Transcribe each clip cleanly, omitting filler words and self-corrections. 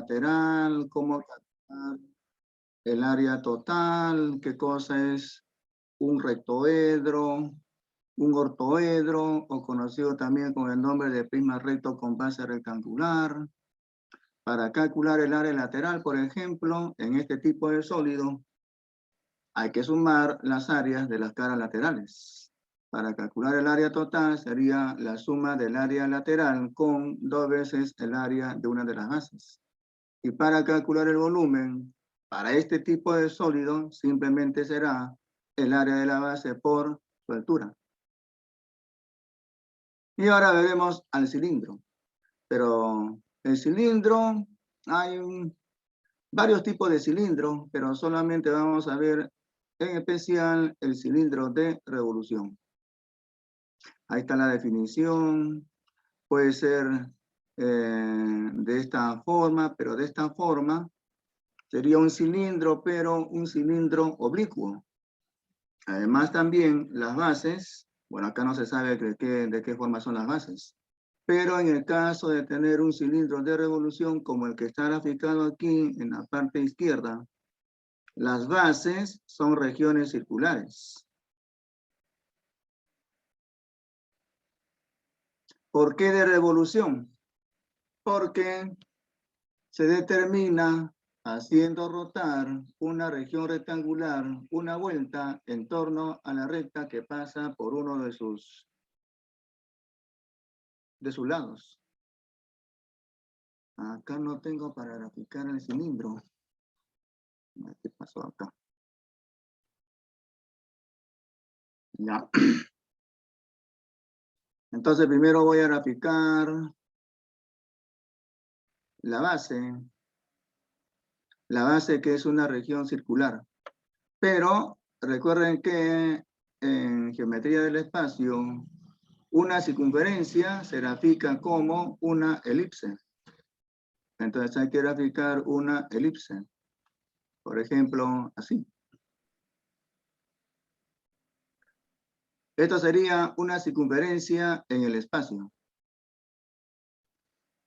lateral, cómo calcular el área total, qué cosa es un rectoedro, un ortoedro, o conocido también con el nombre de prisma recto con base rectangular. Para calcular el área lateral, por ejemplo, en este tipo de sólido, hay que sumar las áreas de las caras laterales. Para calcular el área total sería la suma del área lateral con 2 veces el área de una de las bases. Y para calcular el volumen, para este tipo de sólido, simplemente será el área de la base por su altura. Y ahora veremos al cilindro. Pero el cilindro, hay varios tipos de cilindros, pero solamente vamos a ver en especial el cilindro de revolución. Ahí está la definición. Puede ser de esta forma, pero de esta forma sería un cilindro, pero un cilindro oblicuo. Además también las bases, bueno, acá no se sabe de qué forma son las bases, pero en el caso de tener un cilindro de revolución como el que está graficado aquí en la parte izquierda, las bases son regiones circulares. ¿Por qué de revolución? Porque se determina haciendo rotar una región rectangular una vuelta en torno a la recta que pasa por uno de sus lados. Acá no tengo para graficar el cilindro. ¿Qué pasó acá? Ya. Entonces primero voy a graficar la base que es una región circular. Pero recuerden que en geometría del espacio, una circunferencia se grafica como una elipse. Entonces hay que graficar una elipse. Por ejemplo, así. Esto sería una circunferencia en el espacio.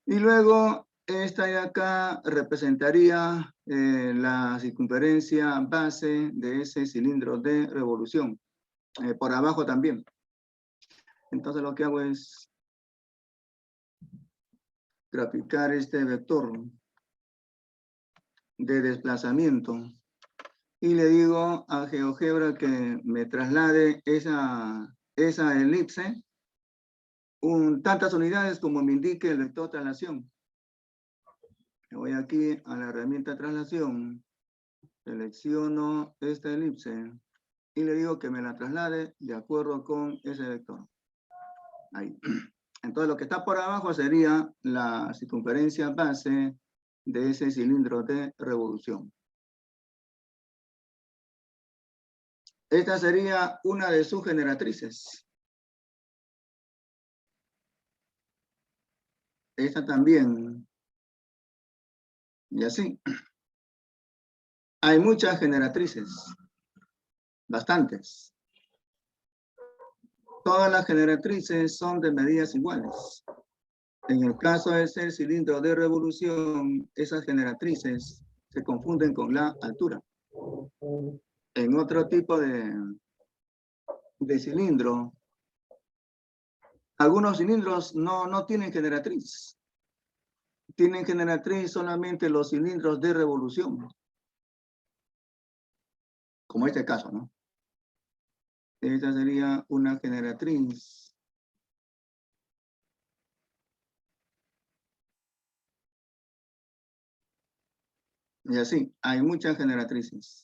Y luego, esta de acá representaría la circunferencia base de ese cilindro de revolución. Por abajo también. Entonces lo que hago es graficar este vector de desplazamiento. Y le digo a GeoGebra que me traslade esa elipse tantas unidades como me indique el vector traslación. Me voy aquí a la herramienta traslación, selecciono esta elipse y le digo que me la traslade de acuerdo con ese vector. Ahí. Entonces lo que está por abajo sería la circunferencia base de ese cilindro de revolución. Esta sería una de sus generatrices. Esta también. Y así. Hay muchas generatrices. Bastantes. Todas las generatrices son de medidas iguales. En el caso de ser cilindro de revolución, esas generatrices se confunden con la altura. En otro tipo de cilindro, algunos cilindros no tienen generatriz. Tienen generatriz solamente los cilindros de revolución. Como este caso, ¿no? Esta sería una generatriz. Y así, hay muchas generatrices.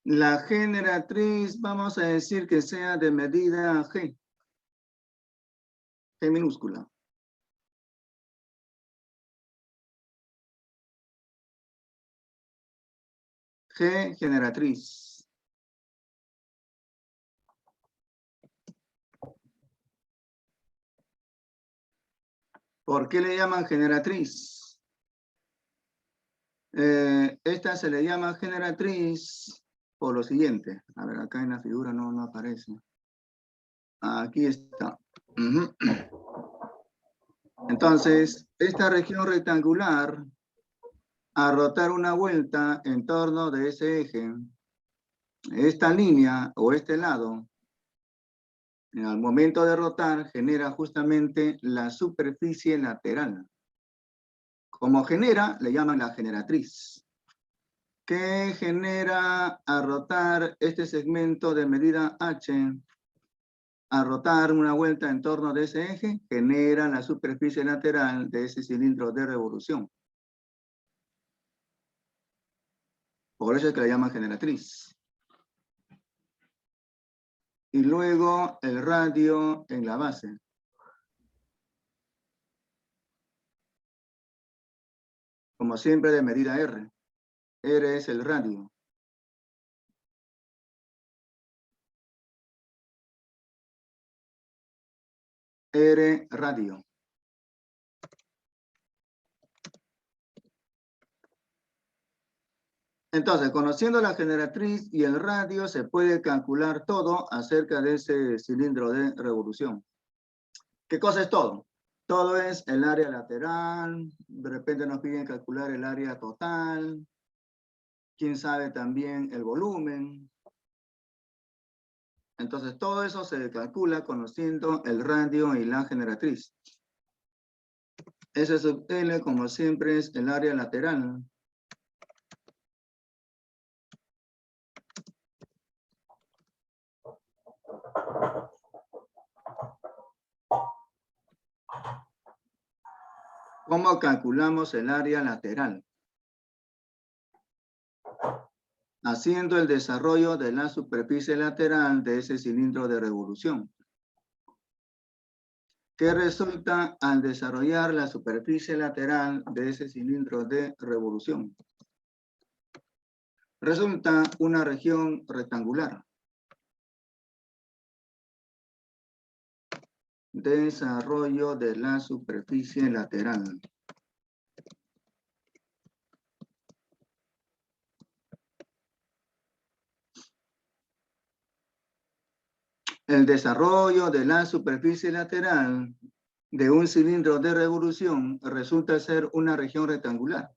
La generatriz, vamos a decir que sea de medida G. G minúscula. G generatriz. ¿Por qué le llaman generatriz? Esta se le llama generatriz por lo siguiente. A ver, acá en la figura no aparece. Aquí está. Ujú. Entonces, esta región rectangular, al rotar una vuelta en torno de ese eje, esta línea o este lado, al momento de rotar, genera justamente la superficie lateral. Como genera, le llaman la generatriz. ¿Qué genera al rotar este segmento de medida h? Al rotar una vuelta en torno de ese eje, genera la superficie lateral de ese cilindro de revolución. Por eso es que la llaman generatriz. Y luego el radio en la base. Como siempre de medida R. R es el radio. R radio. Entonces, conociendo la generatriz y el radio, se puede calcular todo acerca de ese cilindro de revolución. ¿Qué cosa es todo? Todo es el área lateral, de repente nos piden calcular el área total, quién sabe también el volumen. Entonces, todo eso se calcula conociendo el radio y la generatriz. S sub L, como siempre, es el área lateral. ¿Cómo calculamos el área lateral? Haciendo el desarrollo de la superficie lateral de ese cilindro de revolución. ¿Qué resulta al desarrollar la superficie lateral de ese cilindro de revolución? Resulta una región rectangular. Desarrollo de la superficie lateral. El desarrollo de la superficie lateral de un cilindro de revolución resulta ser una región rectangular.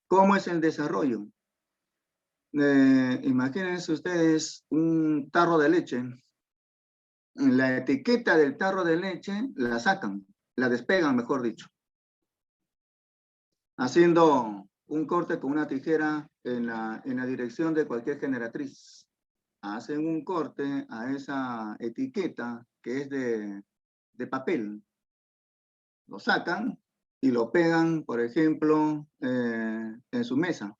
¿Cómo es el desarrollo? Imagínense ustedes un tarro de leche. La etiqueta del tarro de leche la sacan, la despegan, mejor dicho, haciendo un corte con una tijera en la dirección de cualquier generatriz. Hacen un corte a esa etiqueta que es de papel. Lo sacan y lo pegan, por ejemplo, en su mesa.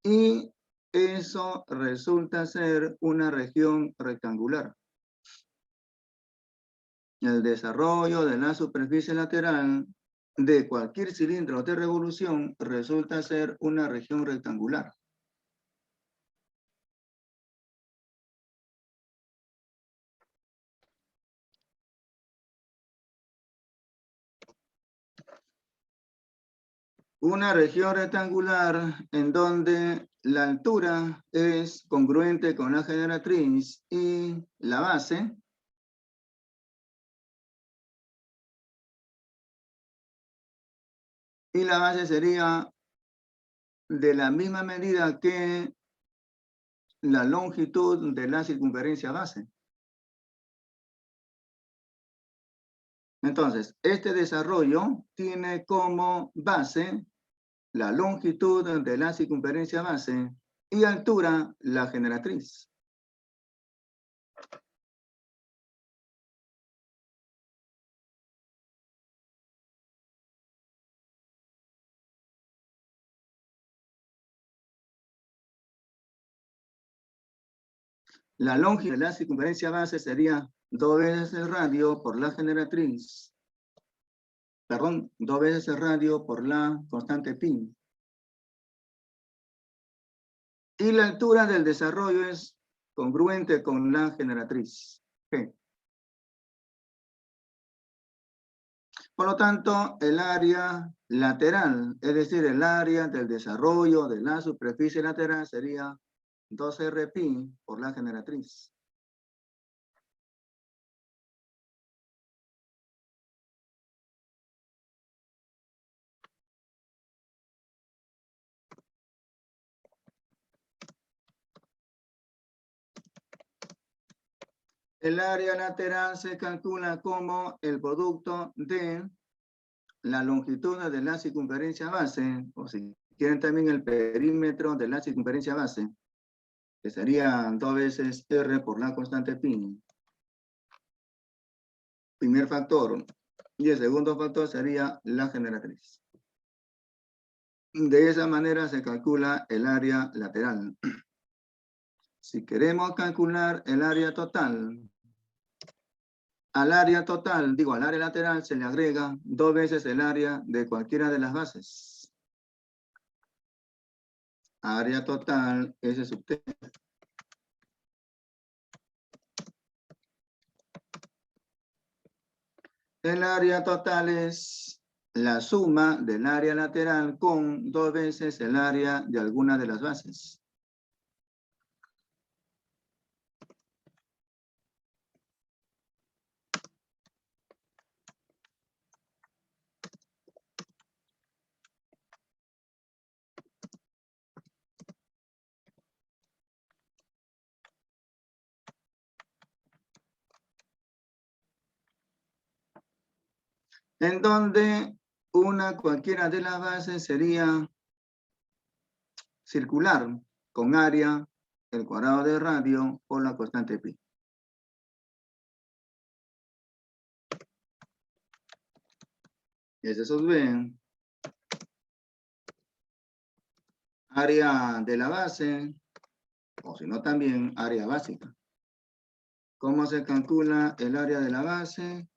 Y eso resulta ser una región rectangular. El desarrollo de la superficie lateral de cualquier cilindro de revolución resulta ser una región rectangular. Una región rectangular en donde la altura es congruente con la generatriz y la base sería de la misma medida que la longitud de la circunferencia base. Entonces, este desarrollo tiene como base la longitud de la circunferencia base y altura la generatriz. La longitud de la circunferencia base sería 2 veces el radio por la generatriz. Perdón, 2 veces el radio por la constante pi. Y la altura del desarrollo es congruente con la generatriz. G. Por lo tanto, el área lateral, es decir, el área del desarrollo de la superficie lateral sería 2R' por la generatriz. El área lateral se calcula como el producto de la longitud de la circunferencia base, o si quieren también el perímetro de la circunferencia base, que sería 2 veces R por la constante pi. Primer factor. Y el segundo factor sería la generatriz. De esa manera se calcula el área lateral. Si queremos calcular el área total, al área total, digo al área lateral, se le agrega 2 veces el área de cualquiera de las bases. Área total, S sub T. El área total es la suma del área lateral con 2 veces el área de alguna de las bases. En donde una cualquiera de las bases sería circular con área el cuadrado de radio por la constante pi. S sub B, área de la base, o si no también área básica. ¿Cómo se calcula el área de la base?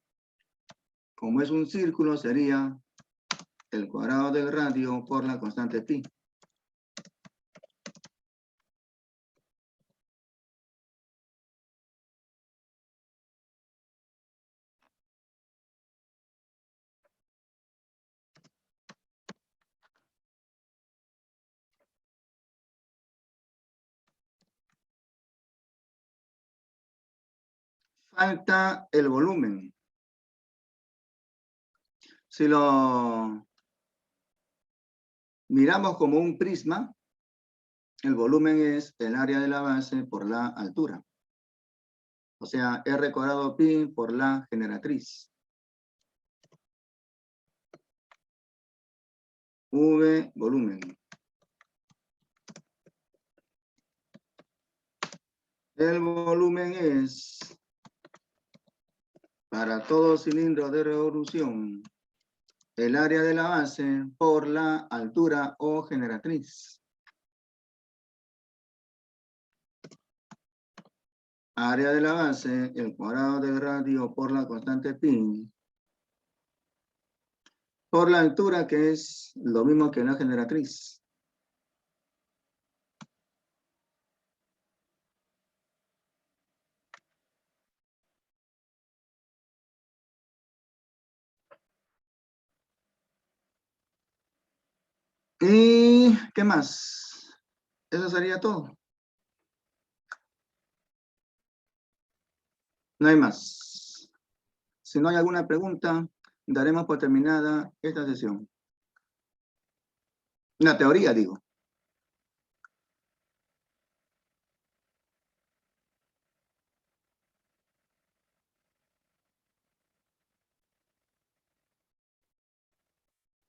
Como es un círculo, sería el cuadrado del radio por la constante pi. Falta el volumen. Si lo miramos como un prisma, el volumen es el área de la base por la altura. O sea, R cuadrado pi por la generatriz. V, volumen. El volumen es, para todo cilindro de revolución, el área de la base por la altura o generatriz. Área de la base, el cuadrado del radio por la constante pi, por la altura, que es lo mismo que la generatriz. ¿Y qué más? Eso sería todo. No hay más. Si no hay alguna pregunta, daremos por terminada esta sesión. La teoría, digo.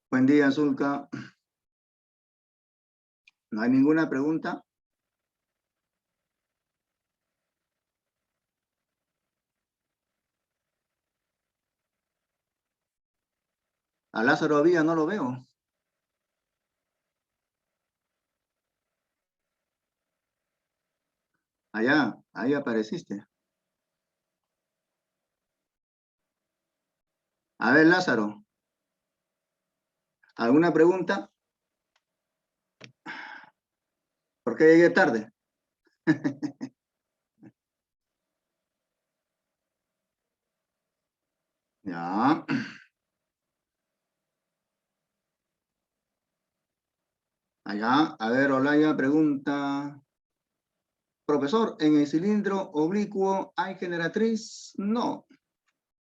Buen día, Zulka. ¿No hay ninguna pregunta? A Lázaro Villa no lo veo. Allá, ahí apareciste. A ver, Lázaro. ¿Alguna pregunta? ¿Por qué llegué tarde? Ya. Allá, a ver, Olaya pregunta. Profesor, ¿en el cilindro oblicuo hay generatriz? No.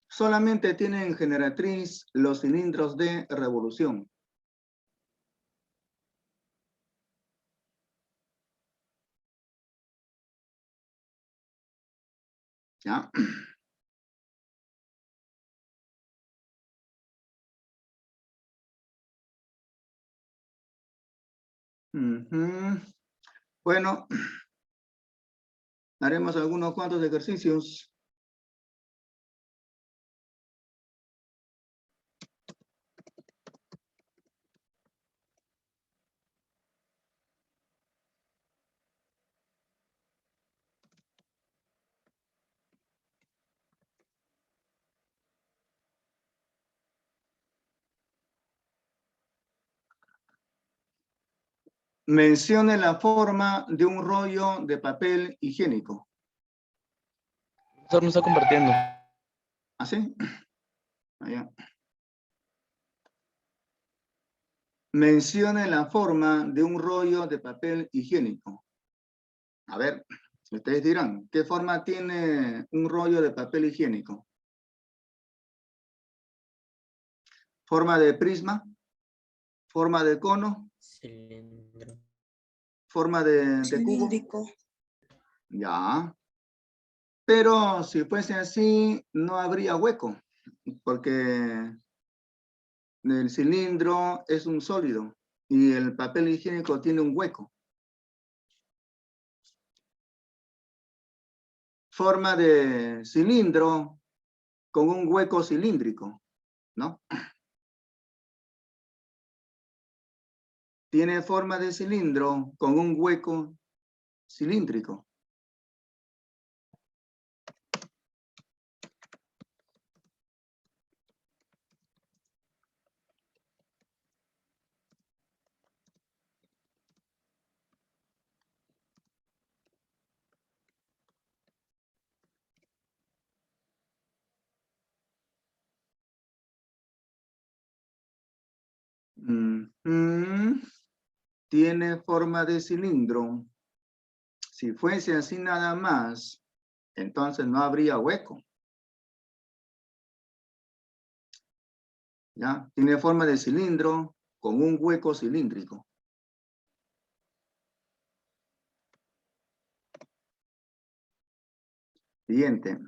Solamente tienen generatriz los cilindros de revolución. ¿Ya? Ujú. Bueno, haremos algunos cuantos ejercicios. Mencione la forma de un rollo de papel higiénico. Profesor, no está compartiendo. ¿Así? Allá. Mencione la forma de un rollo de papel higiénico. A ver, ustedes dirán, ¿qué forma tiene un rollo de papel higiénico? ¿Forma de prisma? ¿Forma de cono? Cilindro. ¿Forma de cubo? Cilíndrico. Ya. Pero si fuese así, no habría hueco, porque el cilindro es un sólido y el papel higiénico tiene un hueco. Forma de cilindro con un hueco cilíndrico, ¿no? Tiene forma de cilindro con un hueco cilíndrico. Tiene forma de cilindro. Si fuese así nada más, entonces no habría hueco. ¿Ya? Tiene forma de cilindro con un hueco cilíndrico. Siguiente.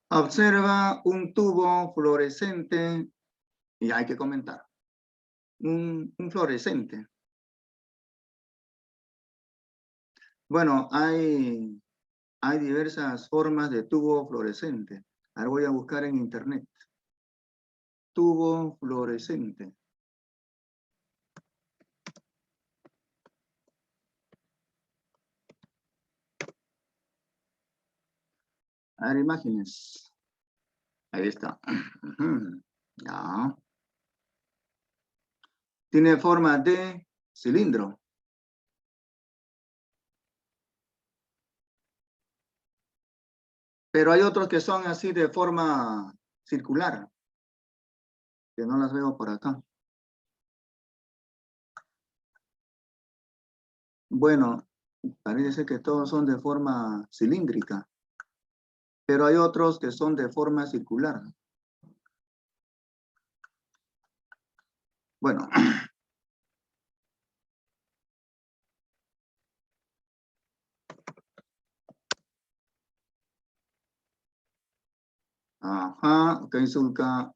Observa un tubo fluorescente y hay que comentar. Un fluorescente. Bueno, hay diversas formas de tubo fluorescente. Ahora voy a buscar en internet. Tubo fluorescente. A ver, imágenes. Ahí está. Ya. Tiene forma de cilindro. Pero hay otros que son así de forma circular, que no las veo por acá. Bueno, parece que todos son de forma cilíndrica, pero hay otros que son de forma circular. Bueno. Ajá, ok, Zulka.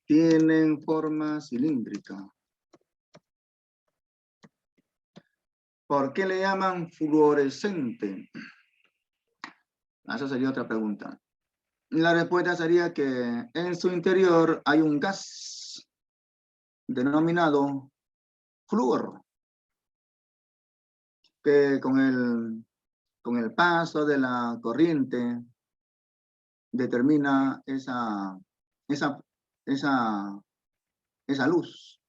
Tienen forma cilíndrica. ¿Por qué le llaman fluorescente? Esa sería otra pregunta. La respuesta sería que en su interior hay un gas denominado flúor, que con el paso de la corriente determina esa luz.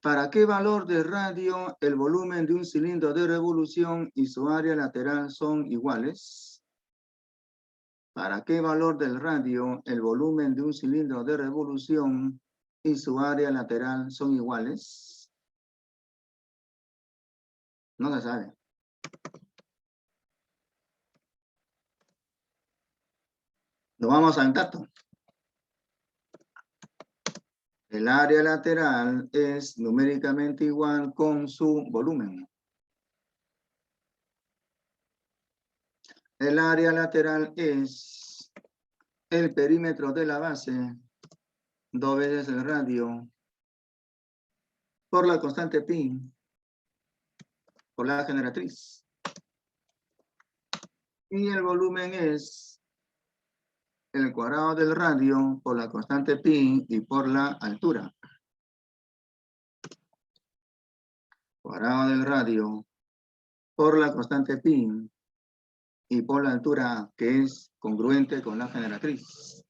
¿Para qué valor de radio el volumen de un cilindro de revolución y su área lateral son iguales? ¿Para qué valor del radio el volumen de un cilindro de revolución y su área lateral son iguales? No se sabe. Nos vamos al dato. El área lateral es numéricamente igual con su volumen. El área lateral es el perímetro de la base, 2 veces el radio, por la constante pi, por la generatriz. Y el volumen es el cuadrado del radio por la constante pi y por la altura. Cuadrado del radio por la constante pi y por la altura, que es congruente con la generatriz.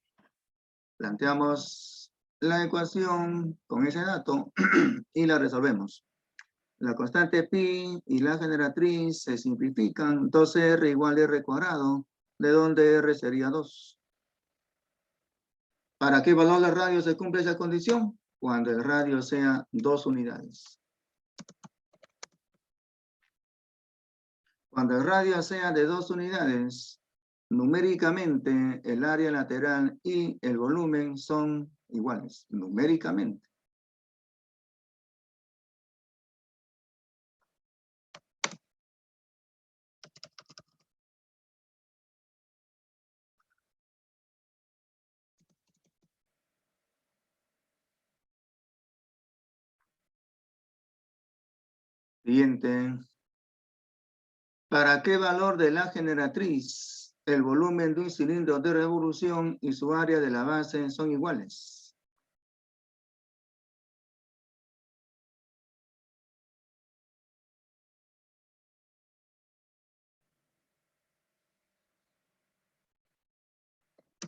Planteamos la ecuación con ese dato y la resolvemos. La constante pi y la generatriz se simplifican. 2r igual a r cuadrado, de donde r sería 2. ¿Para qué valor del radio se cumple esa condición? Cuando el radio sea 2 unidades. Cuando el radio sea de 2 unidades, numéricamente el área lateral y el volumen son iguales, numéricamente. Siguiente. ¿Para qué valor de la generatriz el volumen de un cilindro de revolución y su área de la base son iguales?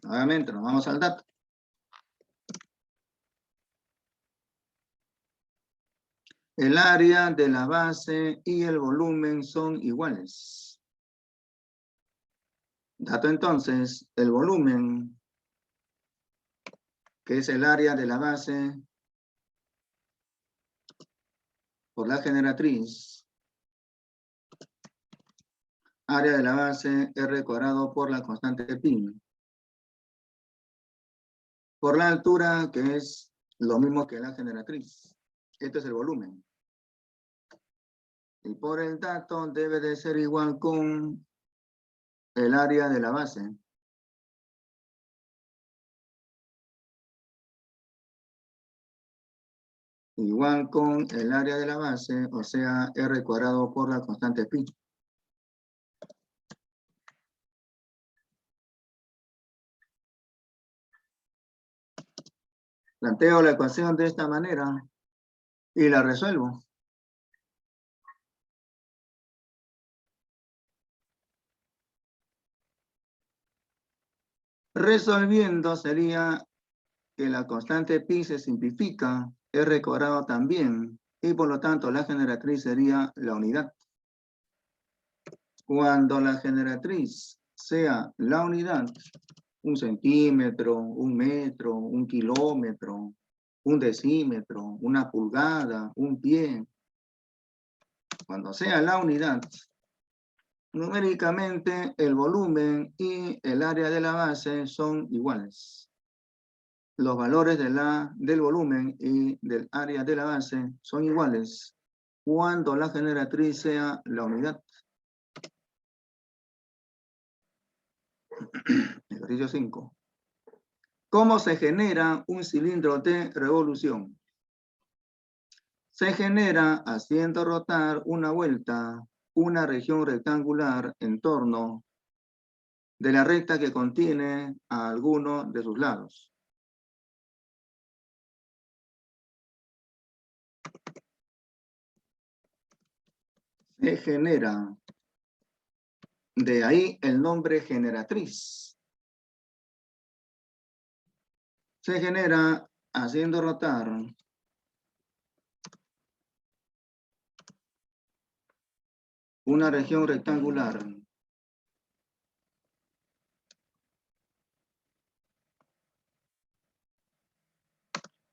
Nuevamente, nos vamos al dato. El área de la base y el volumen son iguales. Dato entonces, el volumen, que es el área de la base por la generatriz, área de la base r cuadrado por la constante pi, por la altura, que es lo mismo que la generatriz. Este es el volumen. Y por el dato debe de ser igual con el área de la base. Igual con el área de la base, o sea, r cuadrado por la constante pi. Planteo la ecuación de esta manera y la resuelvo. Resolviendo sería que la constante pi se simplifica, r cuadrado también, y por lo tanto la generatriz sería la unidad. Cuando la generatriz sea la unidad, 1 centímetro, 1 metro, 1 kilómetro, 1 decímetro, 1 pulgada, 1 pie. Cuando sea la unidad, numéricamente el volumen y el área de la base son iguales. Los valores del volumen y del área de la base son iguales cuando la generatriz sea la unidad. Ejercicio 5. ¿Cómo se genera un cilindro de revolución? Se genera haciendo rotar una vuelta, una región rectangular en torno de la recta que contiene a alguno de sus lados. Se genera, de ahí el nombre generatriz. Se genera haciendo rotar una región rectangular.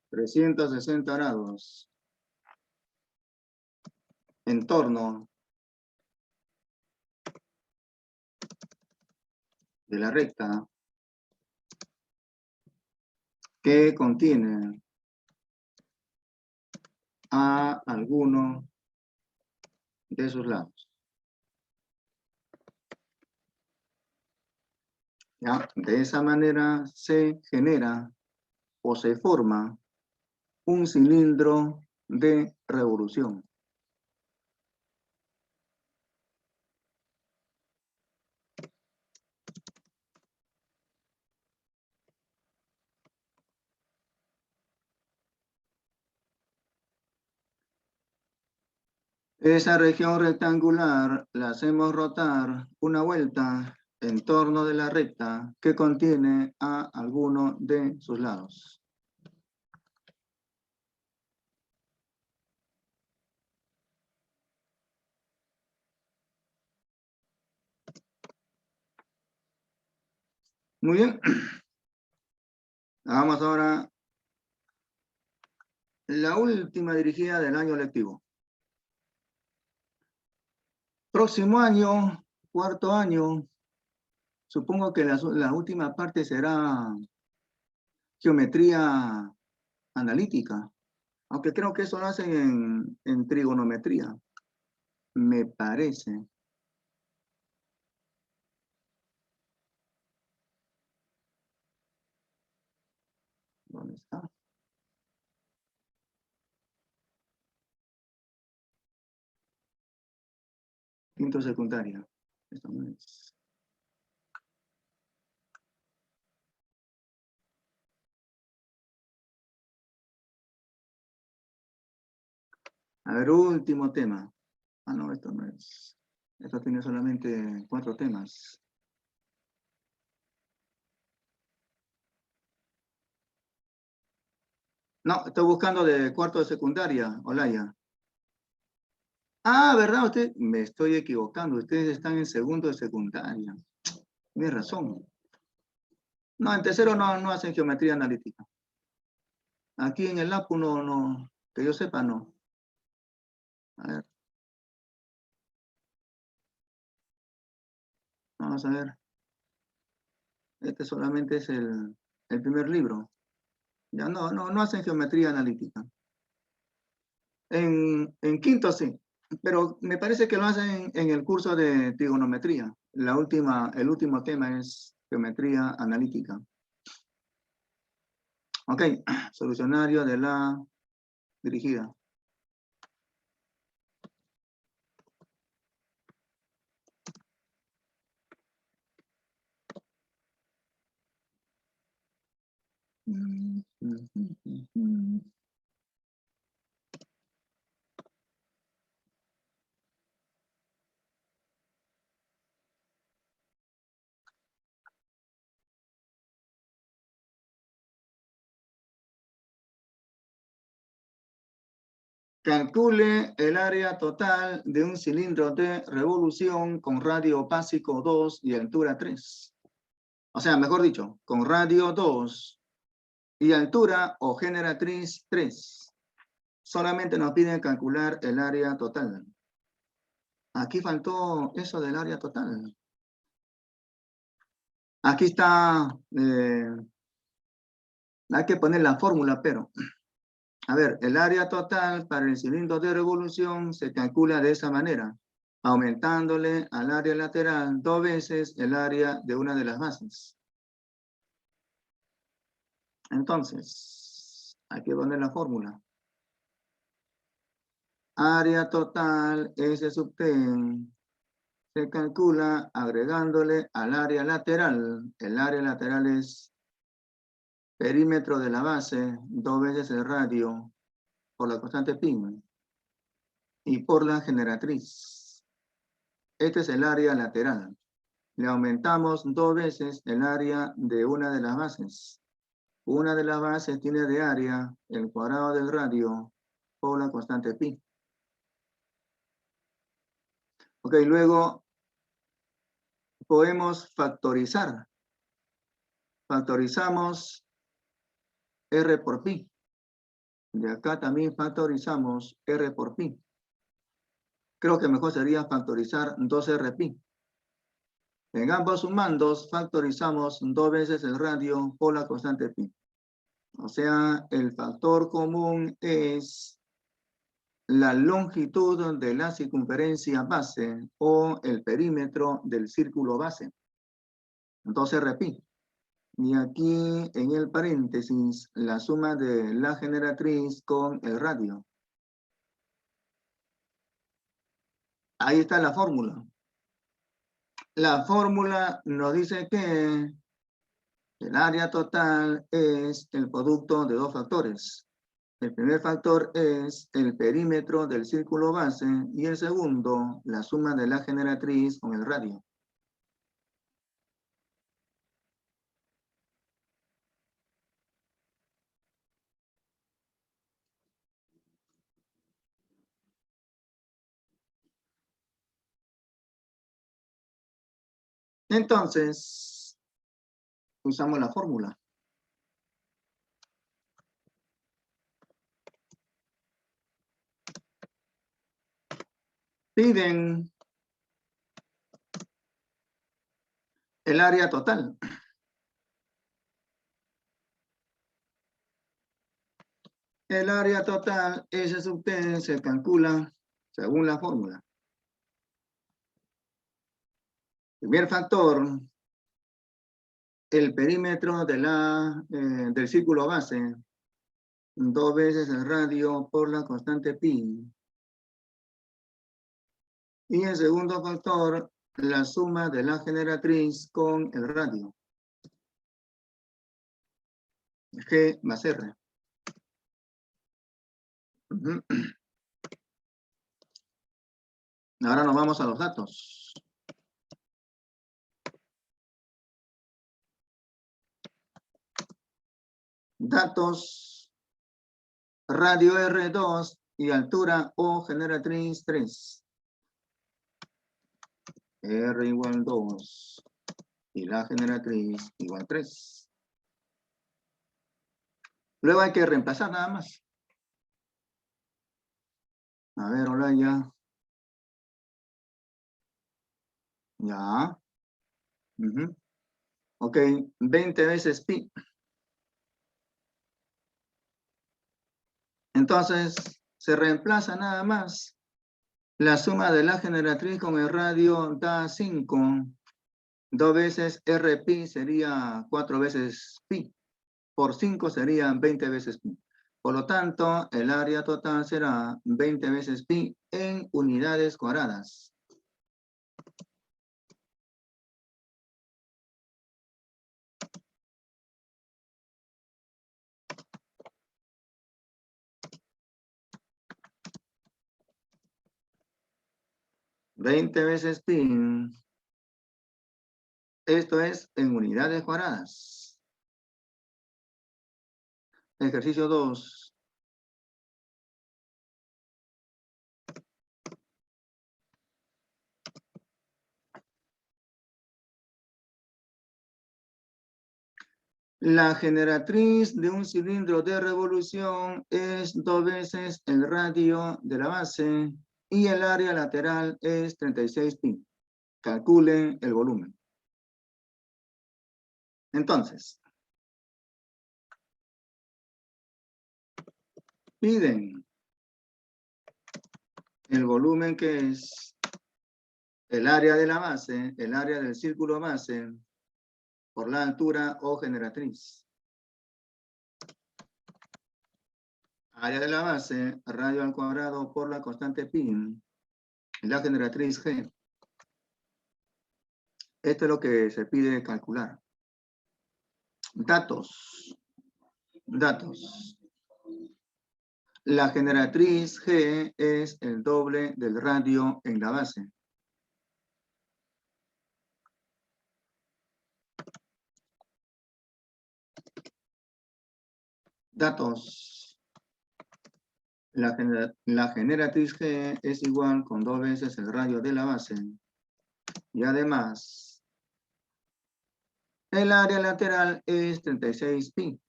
360 grados. En torno de la recta que contiene a alguno de sus lados. ¿Ya? De esa manera se genera o se forma un cilindro de revolución. Esa región rectangular la hacemos rotar una vuelta en torno de la recta que contiene a alguno de sus lados. Muy bien. Hagamos ahora la última dirigida del año lectivo. Próximo año, cuarto año, supongo que la última parte será geometría analítica, aunque creo que eso lo hacen en trigonometría, me parece. ¿Dónde está? Quinto secundaria. Esto no es. A ver, último tema. Ah, no, esto no es. Esto tiene solamente 4 temas. No, estoy buscando de cuarto de secundaria, Olaya. Ah, ¿verdad? Me estoy equivocando. Ustedes están en segundo de secundaria. Tienes razón. No, en tercero no hacen geometría analítica. Aquí en el APU no, que yo sepa, no. A ver. Vamos a ver. Este solamente es el primer libro. Ya no hacen geometría analítica. En quinto sí, pero me parece que lo hacen en el curso de trigonometría. El último tema es geometría analítica. Ok, solucionario de la dirigida. Calcule el área total de un cilindro de revolución con radio básico 2 y altura 3. O sea, mejor dicho, con radio 2 y altura o generatriz 3. Solamente nos piden calcular el área total. Aquí faltó eso del área total. Aquí está, hay que poner la fórmula, pero, a ver, el área total para el cilindro de revolución se calcula de esa manera, aumentándole al área lateral 2 veces el área de una de las bases. Entonces, hay que poner la fórmula. Área total S sub T se calcula agregándole al área lateral. El área lateral es perímetro de la base, 2 veces el radio por la constante pi y por la generatriz. Este es el área lateral. Le aumentamos 2 veces el área de una de las bases. Una de las bases tiene de área el cuadrado del radio por la constante pi. Ok, luego podemos factorizar. Factorizamos R por pi. De acá también factorizamos R por pi. Creo que mejor sería factorizar 2R pi. En ambos sumandos factorizamos 2 veces el radio por la constante pi. O sea, el factor común es la longitud de la circunferencia base o el perímetro del círculo base. 2R pi. Y aquí en el paréntesis, la suma de la generatriz con el radio. Ahí está la fórmula. La fórmula nos dice que el área total es el producto de dos factores. El primer factor es el perímetro del círculo base y el segundo, la suma de la generatriz con el radio. Entonces, usamos la fórmula. Piden el área total. El área total, S sub T, se calcula según la fórmula. Primer factor, el perímetro de del círculo base, 2 veces el radio por la constante pi. Y el segundo factor, la suma de la generatriz con el radio. G más R. Ahora nos vamos a los datos. Datos, radio R2 y altura O generatriz 3. R igual 2 y la generatriz igual 3. Luego hay que reemplazar nada más. A ver, Olaya. Ya. Ok, 20 veces pi. Entonces, se reemplaza nada más. La suma de la generatriz con el radio da 5. 2 veces R pi sería 4 veces pi. Por 5 sería 20 veces pi. Por lo tanto, el área total será 20 veces pi en unidades cuadradas. Veinte veces pi. Esto es en unidades cuadradas. Ejercicio 2. La generatriz de un cilindro de revolución es 2 veces el radio de la base y el área lateral es 36 pi. Calculen el volumen. Entonces, piden el volumen que es el área de la base, el área del círculo base, por la altura O generatriz. Área de la base, radio al cuadrado por la constante pi, la generatriz G. Esto es lo que se pide calcular. Datos. Datos. La generatriz G es el doble del radio en la base. Datos. La generatriz G es igual con 2 veces el radio de la base. Y además, el área lateral es 36 pi.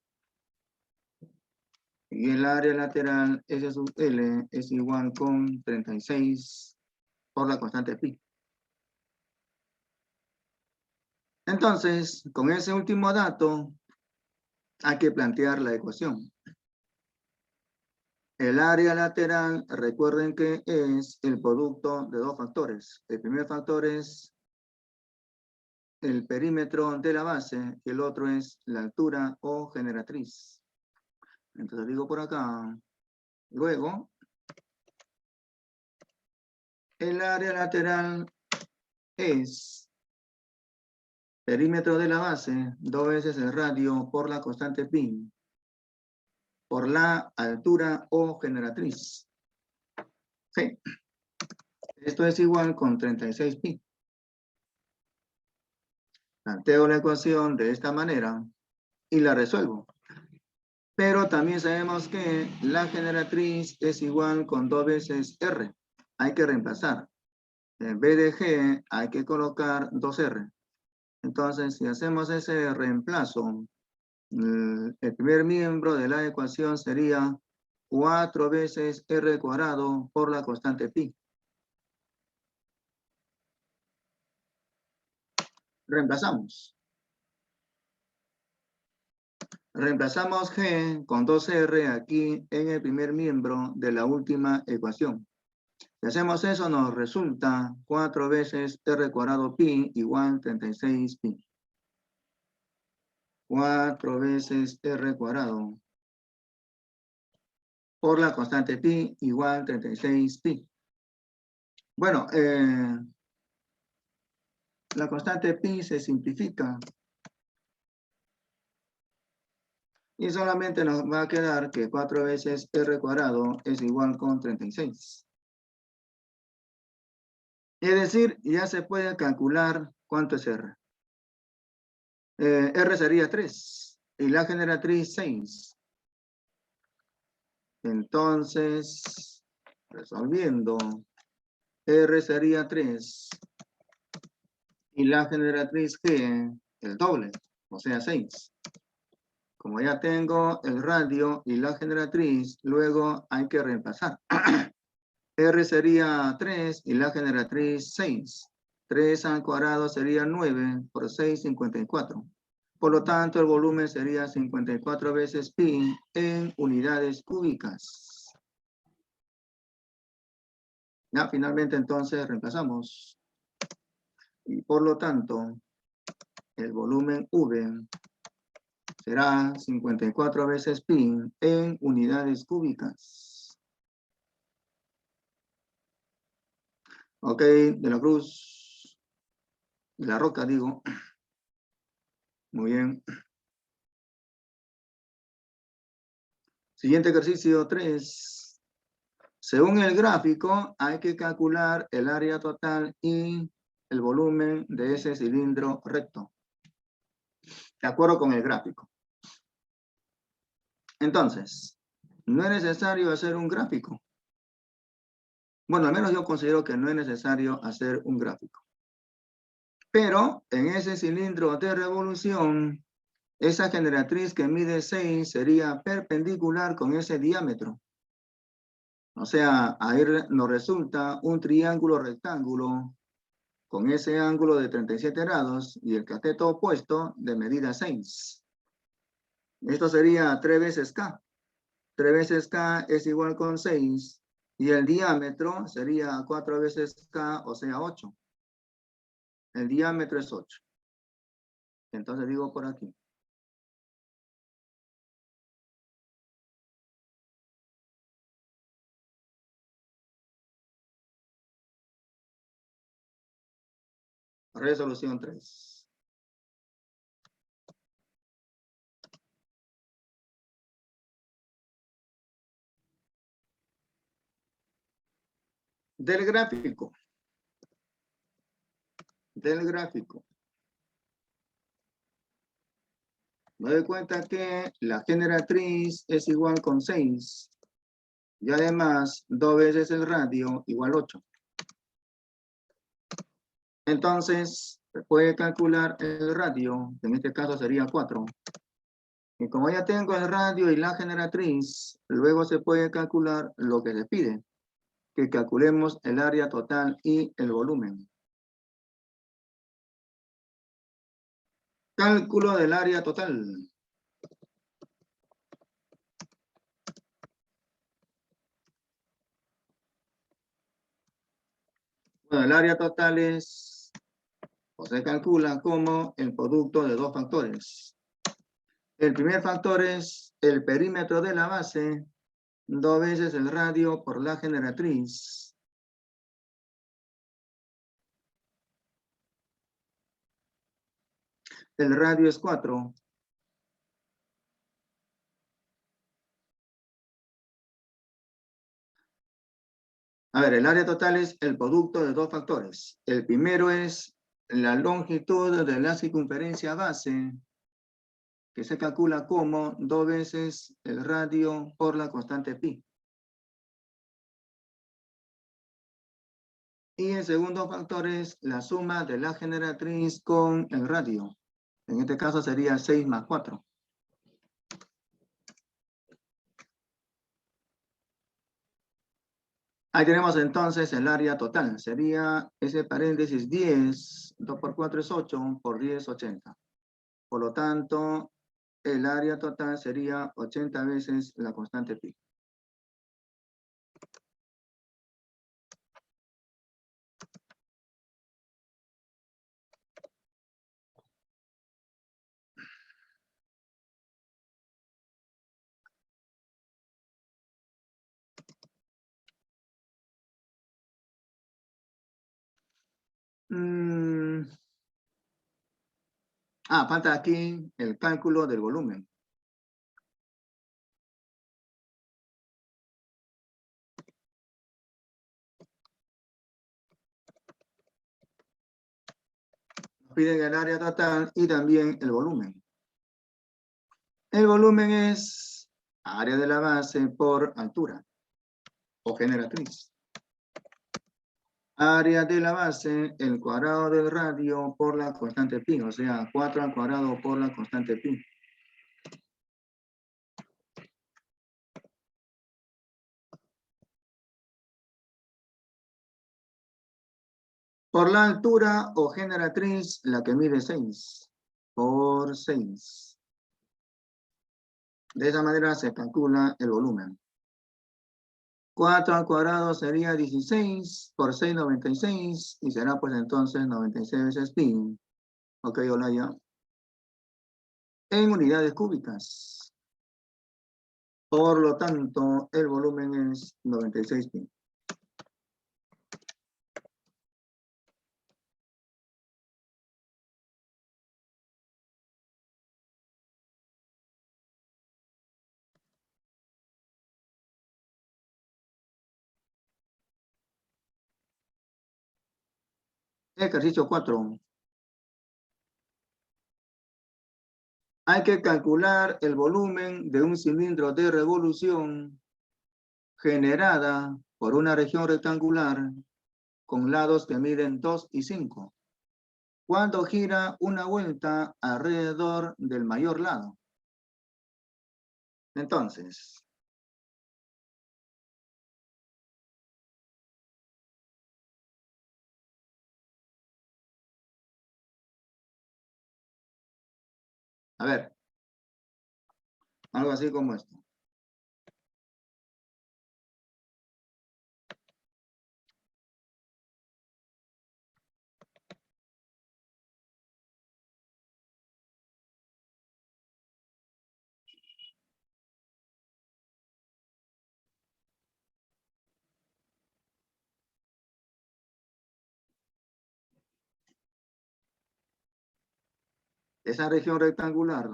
Y el área lateral S sub L es igual con 36 por la constante pi. Entonces, con ese último dato, hay que plantear la ecuación. El área lateral, recuerden que es el producto de dos factores. El primer factor es el perímetro de la base y el otro es la altura o generatriz. Entonces digo por acá, luego, el área lateral es perímetro de la base, 2 veces el radio por la constante pi, por la altura o generatriz. Sí. Esto es igual con 36 pi. Planteo la ecuación de esta manera y la resuelvo. Pero también sabemos que la generatriz es igual con 2 veces R. Hay que reemplazar. En vez de G hay que colocar 2R. Entonces, si hacemos ese reemplazo, el primer miembro de la ecuación sería 4 veces R cuadrado por la constante pi. Reemplazamos. Reemplazamos G con 2R aquí en el primer miembro de la última ecuación. Si hacemos eso, nos resulta 4 veces R cuadrado pi igual 36 pi. 4 veces R cuadrado por la constante pi igual 36 pi. Bueno, la constante pi se simplifica. Y solamente nos va a quedar que 4 veces R cuadrado es igual con 36. Es decir, ya se puede calcular cuánto es R. R sería 3 y la generatriz 6. Entonces, resolviendo, R sería 3 y la generatriz G el doble, o sea 6. Como ya tengo el radio y la generatriz, luego hay que reemplazar. R sería 3 y la generatriz 6. 3 al cuadrado sería 9 por 6, 54. Por lo tanto, el volumen sería 54 veces pi en unidades cúbicas. Ya, finalmente, entonces, reemplazamos. Y por lo tanto, el volumen V será 54 veces pi en unidades cúbicas. Ok, de la Cruz, de la Roca, digo. Muy bien. Siguiente ejercicio 3. Según el gráfico, hay que calcular el área total y el volumen de ese cilindro recto. De acuerdo con el gráfico. Entonces, no es necesario hacer un gráfico. Bueno, al menos yo considero que no es necesario hacer un gráfico. Pero en ese cilindro de revolución, esa generatriz que mide 6 sería perpendicular con ese diámetro. O sea, ahí nos resulta un triángulo rectángulo con ese ángulo de 37 grados y el cateto opuesto de medida 6. Esto sería 3 veces K. 3 veces K es igual con 6 y el diámetro sería 4 veces K, o sea 8. El diámetro es 8. Entonces digo por aquí. Resolución 3. Del gráfico. Me doy cuenta que la generatriz es igual con 6 Y además, 2 veces el radio igual 8. Entonces, se puede calcular el radio, que en este caso sería 4. Y como ya tengo el radio y la generatriz, luego se puede calcular lo que se pide, que calculemos el área total y el volumen. Cálculo del área total. Bueno, el área total es, o se calcula como el producto de dos factores. El primer factor es el perímetro de la base, 2 veces el radio por la generatriz. El radio es 4. A ver, el área total es el producto de dos factores. El primero es la longitud de la circunferencia base, que se calcula como 2 veces el radio por la constante pi. Y el segundo factor es la suma de la generatriz con el radio. En este caso sería 6 más 4. Ahí tenemos entonces el área total. Sería ese paréntesis 10, 2 por 4 es 8, por 10, 80. Por lo tanto, el área total sería 80 veces la constante pi. Falta aquí el cálculo del volumen. Nos piden el área total y también el volumen. El volumen es área de la base por altura o generatriz. Área de la base, el cuadrado del radio por la constante pi, o sea, 4 al cuadrado por la constante pi. Por la altura o generatriz, la que mide 6 por 6. De esa manera se calcula el volumen. 4 al cuadrado sería 16, por 6, 96, y será pues entonces 96 veces pi. Ok, Olaya. En unidades cúbicas. Por lo tanto, el volumen es 96 pi. Ejercicio 4. Hay que calcular el volumen de un cilindro de revolución generada por una región rectangular con lados que miden 2 y 5. Cuando gira una vuelta alrededor del mayor lado. Entonces, a ver, algo así como esto. Esa región rectangular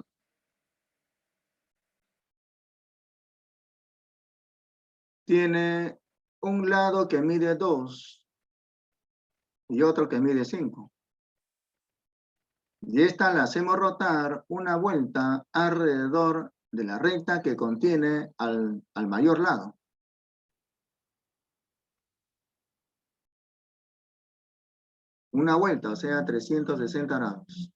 tiene un lado que mide 2 y otro que mide 5. Y esta la hacemos rotar una vuelta alrededor de la recta que contiene al mayor lado. una vuelta, o sea, 360 grados.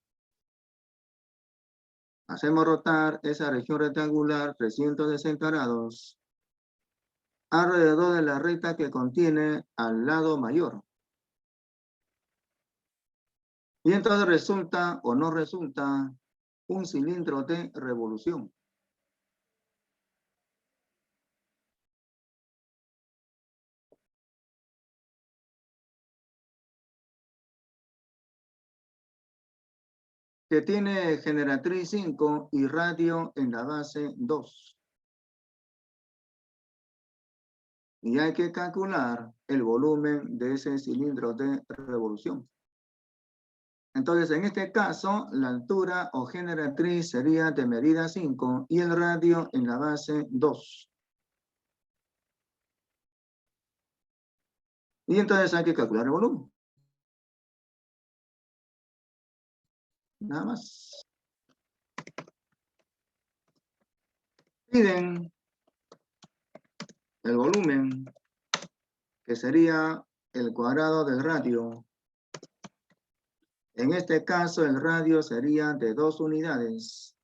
Hacemos rotar esa región rectangular 360 grados alrededor de la recta que contiene al lado mayor. Y entonces resulta o no resulta un cilindro de revolución. Que tiene generatriz 5 y radio en la base 2. Y hay que calcular el volumen de ese cilindro de revolución. Entonces, en este caso, la altura o generatriz sería de medida 5 y el radio en la base 2. Y entonces hay que calcular el volumen. Nada más. Piden el volumen, que sería el cuadrado del radio. En este caso, el radio sería de 2 unidades.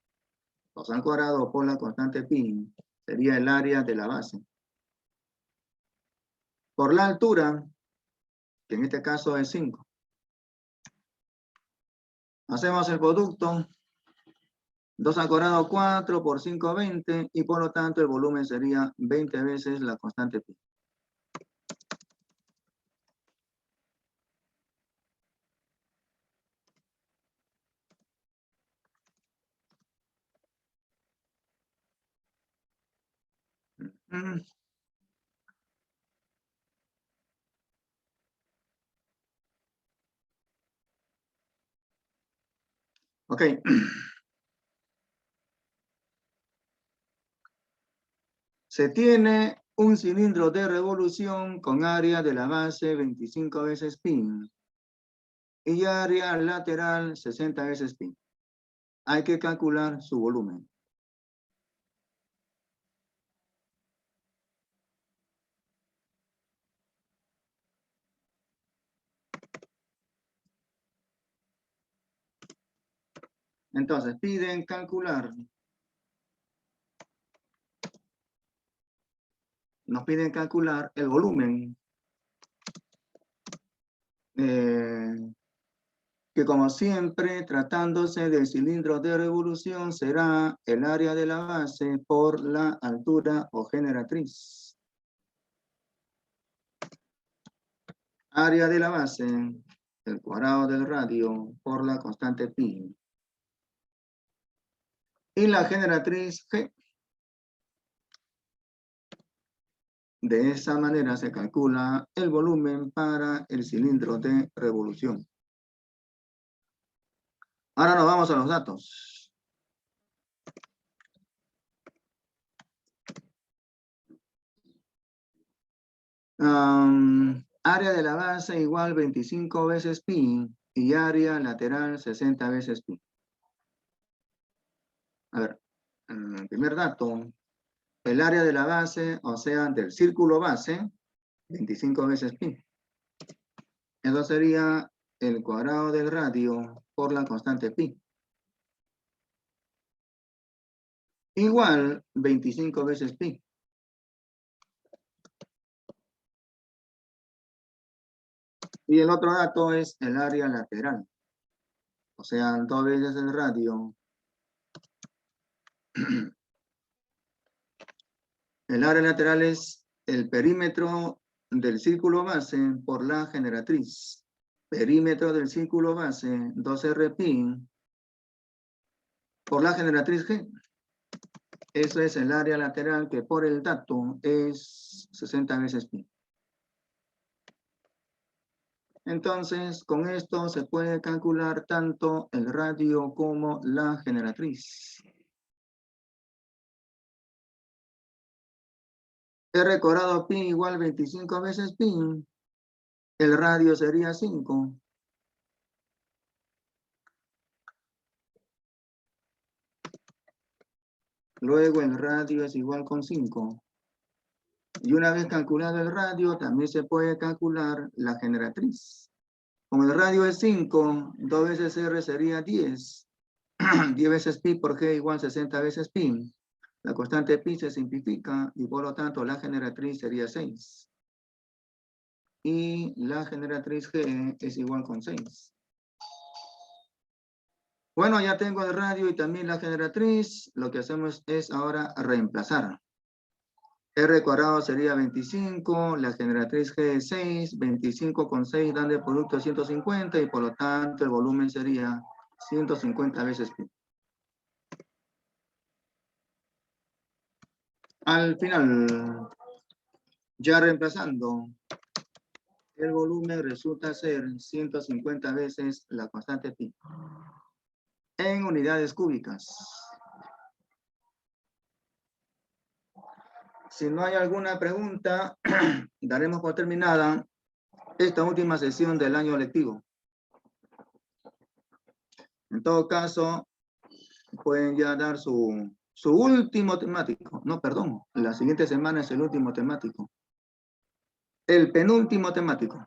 2 al cuadrado por la constante pi. Sería el área de la base. Por la altura, que en este caso es 5. Hacemos el producto. 2 al cuadrado 4 por 5, 20. Y por lo tanto, el volumen sería 20 veces la constante pi. Ok. Se tiene un cilindro de revolución con área de la base 25 veces pi y área lateral 60 veces pi. Hay que calcular su volumen. Entonces, piden calcular. Nos piden calcular el volumen. Que como siempre, tratándose del cilindro de revolución, será el área de la base por la altura o generatriz. Área de la base, el cuadrado del radio por la constante pi. Y la generatriz G. De esa manera se calcula el volumen para el cilindro de revolución. Ahora nos vamos a los datos. Área de la base igual 25 veces pi y área lateral 60 veces pi. A ver, primer dato, el área de la base, o sea, del círculo base, 25 veces pi. Eso sería el cuadrado del radio por la constante pi. Igual 25 veces pi. Y el otro dato es el área lateral. O sea, 2 veces el radio. El área lateral es el perímetro del círculo base por la generatriz. Perímetro del círculo base, 2R pi, por la generatriz G. Eso es el área lateral que por el dato es 60 veces pi. Entonces, con esto se puede calcular tanto el radio como la generatriz. R cuadrado pi igual 25 veces pi. El radio sería 5. Luego el radio es igual con 5. Y una vez calculado el radio, también se puede calcular la generatriz. Como el radio es 5, 2 veces R sería 10. 10 veces pi por G igual 60 veces pi. La constante pi se simplifica y por lo tanto la generatriz sería 6. Y la generatriz G es igual con 6. Bueno, ya tengo el radio y también la generatriz. Lo que hacemos es ahora reemplazar. R cuadrado sería 25, la generatriz G es 6, 25 con 6 dan de producto 150 y por lo tanto el volumen sería 150 veces pi. Al final, ya reemplazando, el volumen resulta ser 150 veces la constante pi en unidades cúbicas. Si no hay alguna pregunta, daremos por terminada esta última sesión del año lectivo. En todo caso, pueden ya dar su último temático. No, perdón, la siguiente semana es el último temático. El penúltimo temático.